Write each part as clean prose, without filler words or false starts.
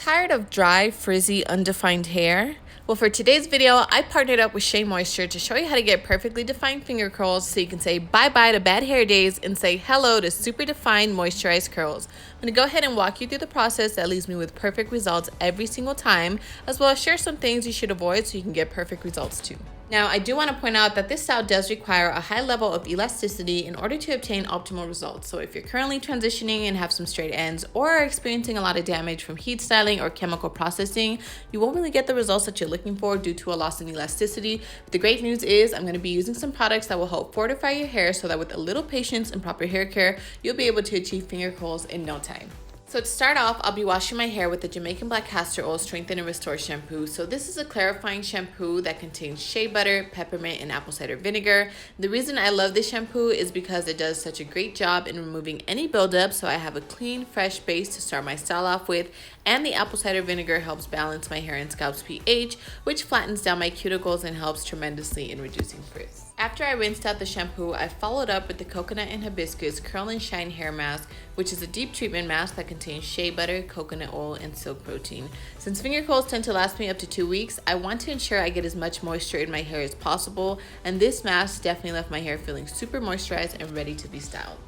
Tired of dry, frizzy, undefined hair? Well, for today's video, I partnered up with Shea Moisture to show you how to get perfectly defined finger curls so you can say bye-bye to bad hair days and say hello to super defined moisturized curls. I'm going to go ahead and walk you through the process that leaves me with perfect results every single time, as well as share some things you should avoid so you can get perfect results too. Now, I do want to point out that this style does require a high level of elasticity in order to obtain optimal results. So if you're currently transitioning and have some straight ends or are experiencing a lot of damage from heat styling or chemical processing, you won't really get the results that you're looking for due to a loss in elasticity. But the great news is I'm going to be using some products that will help fortify your hair so that with a little patience and proper hair care, you'll be able to achieve finger curls in no time. So to start off, I'll be washing my hair with the Jamaican Black Castor Oil Strengthen and Restore shampoo. So this is a clarifying shampoo that contains shea butter, peppermint, and apple cider vinegar. The reason I love this shampoo is because it does such a great job in removing any buildup, so I have a clean, fresh base to start my style off with, and the apple cider vinegar helps balance my hair and scalp's pH, which flattens down my cuticles and helps tremendously in reducing frizz. After I rinsed out the shampoo, I followed up with the Coconut and Hibiscus Curl and Shine Hair Mask, which is a deep treatment mask that contains shea butter, coconut oil, and silk protein. Since finger curls tend to last me up to 2 weeks, I want to ensure I get as much moisture in my hair as possible, and this mask definitely left my hair feeling super moisturized and ready to be styled.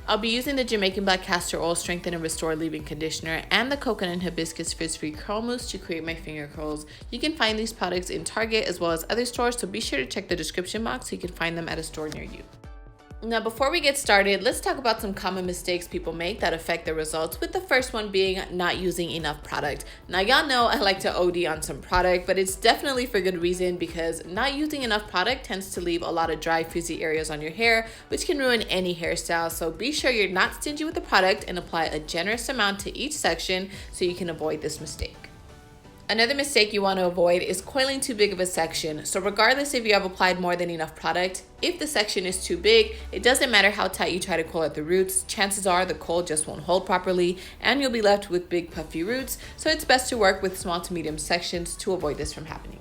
I'll be using the Jamaican Black Castor Oil Strengthen and Restore Leave-In Conditioner and the Coconut and Hibiscus Frizz-Free Curl Mousse to create my finger curls. You can find these products in Target as well as other stores, so be sure to check the description box so you can find them at a store near you. Now, before we get started, let's talk about some common mistakes people make that affect their results, with the first one being not using enough product. Now, y'all know I like to OD on some product, but it's definitely for good reason, because not using enough product tends to leave a lot of dry, frizzy areas on your hair, which can ruin any hairstyle. So be sure you're not stingy with the product and apply a generous amount to each section so you can avoid this mistake. Another mistake you want to avoid is coiling too big of a section. So regardless if you have applied more than enough product, if the section is too big, it doesn't matter how tight you try to coil at the roots, chances are the coil just won't hold properly and you'll be left with big puffy roots. So it's best to work with small to medium sections to avoid this from happening.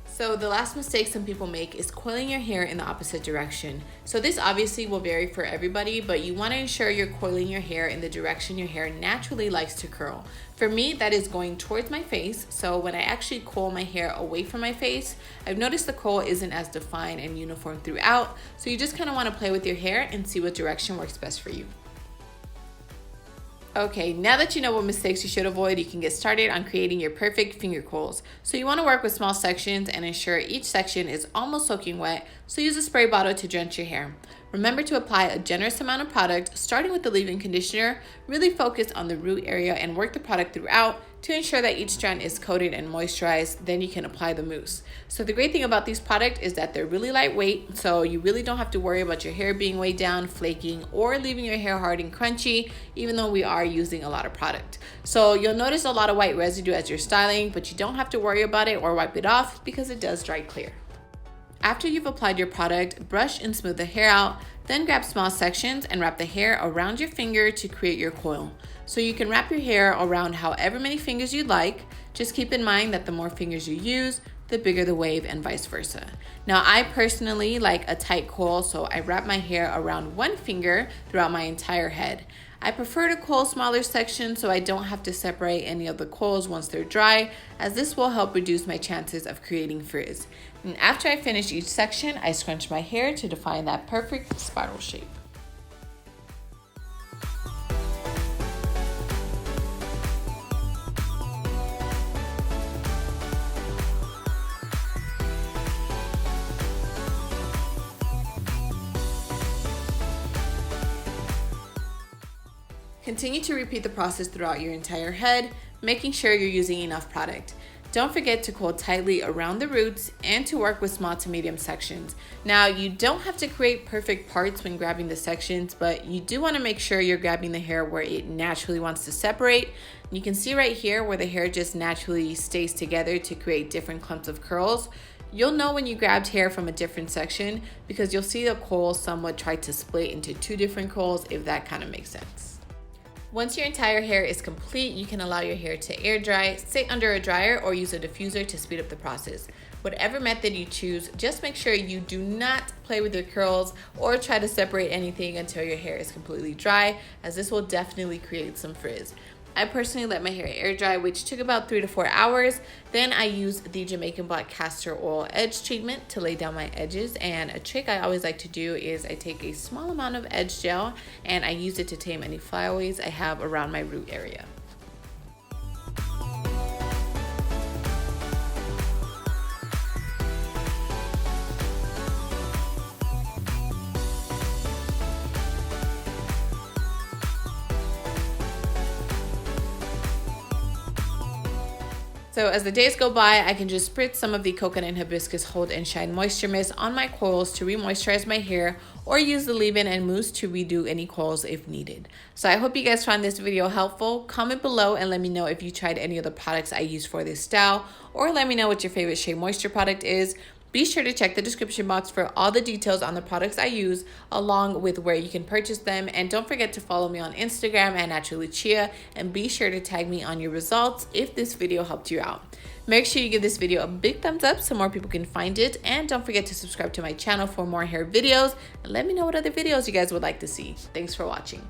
So the last mistake some people make is coiling your hair in the opposite direction. So this obviously will vary for everybody, but you want to ensure you're coiling your hair in the direction your hair naturally likes to curl. For me, that is going towards my face. So when I actually coil my hair away from my face, I've noticed the coil isn't as defined and uniform throughout. So you just kind of want to play with your hair and see what direction works best for you. Okay, now that you know what mistakes you should avoid, you can get started on creating your perfect finger curls. So you want to work with small sections and ensure each section is almost soaking wet, so use a spray bottle to drench your hair. Remember to apply a generous amount of product, starting with the leave-in conditioner. Really focus on the root area and work the product throughout to ensure that each strand is coated and moisturized. Then you can apply the mousse. So the great thing about these products is that they're really lightweight, so you really don't have to worry about your hair being weighed down, flaking, or leaving your hair hard and crunchy, even though we are using a lot of product. So you'll notice a lot of white residue as you're styling, but you don't have to worry about it or wipe it off because it does dry clear. After you've applied your product, brush and smooth the hair out, then grab small sections and wrap the hair around your finger to create your coil. So you can wrap your hair around however many fingers you'd like. Just keep in mind that the more fingers you use, the bigger the wave and vice versa. Now, I personally like a tight coil, so I wrap my hair around one finger throughout my entire head. I prefer to coil smaller sections so I don't have to separate any of the coils once they're dry, as this will help reduce my chances of creating frizz. And after I finish each section, I scrunch my hair to define that perfect spiral shape. Continue to repeat the process throughout your entire head, making sure you're using enough product. Don't forget to coil tightly around the roots and to work with small to medium sections. Now, you don't have to create perfect parts when grabbing the sections, but you do want to make sure you're grabbing the hair where it naturally wants to separate. You can see right here where the hair just naturally stays together to create different clumps of curls. You'll know when you grabbed hair from a different section because you'll see the coil somewhat try to split into two different coils, if that kind of makes sense. Once your entire hair is complete, you can allow your hair to air dry, sit under a dryer, or use a diffuser to speed up the process. Whatever method you choose, just make sure you do not play with your curls or try to separate anything until your hair is completely dry, as this will definitely create some frizz. I personally let my hair air dry, which took about 3 to 4 hours. Then I used the Jamaican Black Castor Oil Edge Treatment to lay down my edges. And a trick I always like to do is I take a small amount of edge gel and I use it to tame any flyaways I have around my root area. So as the days go by, I can just spritz some of the Coconut and Hibiscus Hold and Shine Moisture Mist on my coils to re-moisturize my hair, or use the leave-in and mousse to redo any coils if needed. So I hope you guys found this video helpful. Comment below and let me know if you tried any of the products I use for this style, or let me know what your favorite Shea Moisture product is. Be sure to check the description box for all the details on the products I use, along with where you can purchase them. And don't forget to follow me on Instagram at Naturally Chia, and be sure to tag me on your results if this video helped you out. Make sure you give this video a big thumbs up so more people can find it. And don't forget to subscribe to my channel for more hair videos. And let me know what other videos you guys would like to see. Thanks for watching.